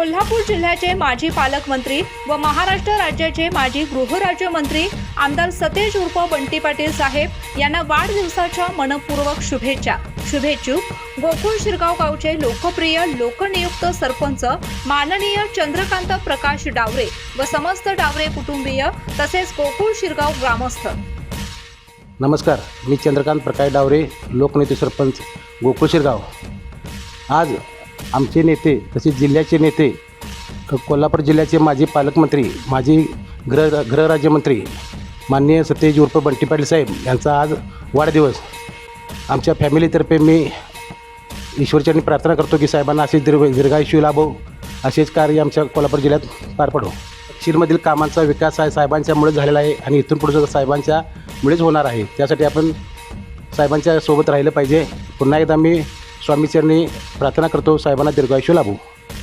कोल्हापूर जिल्ह्याचे माजी पालकमंत्री व महाराष्ट्र राज्याचे माजी गृहराज्यमंत्री आमदार सतेज उर्फ बंटी पाटील साहेब यांना वाढदिवसाच्या मनपूर्वक शुभेच्छा। शुभेच्छुक गोकुळ शिरगाव गावचे लोकप्रिय लोकनियुक्त सरपंच माननीय चंद्रकांत प्रकाश डावरे व समस्त डावरे कुटुंबीय तसेच गोकुळ शिरगाव ग्रामस्थ। नमस्कार, मी चंद्रकांत प्रकाश डावरे, लोकनेते सरपंच गोकुळ शिरगाव। आज आमचे नेते तसेच जिल्ह्याचे नेते कोल्हापूर जिल्ह्याचे माजी पालकमंत्री माजी गृहराज्यमंत्री माननीय सतेज उर्फ बंटी पाटील साहेब यांचा आज वाढदिवस। आमच्या फॅमिलीतर्फे मी ईश्वरचरणी प्रार्थना करतो की साहेबांना असेच दीर्घायुष्य लाभो, असेच कार्य आमच्या कोल्हापूर जिल्ह्यात पार पडो। दक्षिणमधील कामांचा विकास आहे साहेबांच्यामुळे झालेला आहे आणि इथून पुढे साहेबांच्या मुळेच होणार आहे। त्यासाठी आपण साहेबांच्या सोबत राहिलं पाहिजे। पुन्हा एकदा मी स्वामीचरणी प्रार्थना करतो, साहेबांना दीर्घायुष्य लाभो।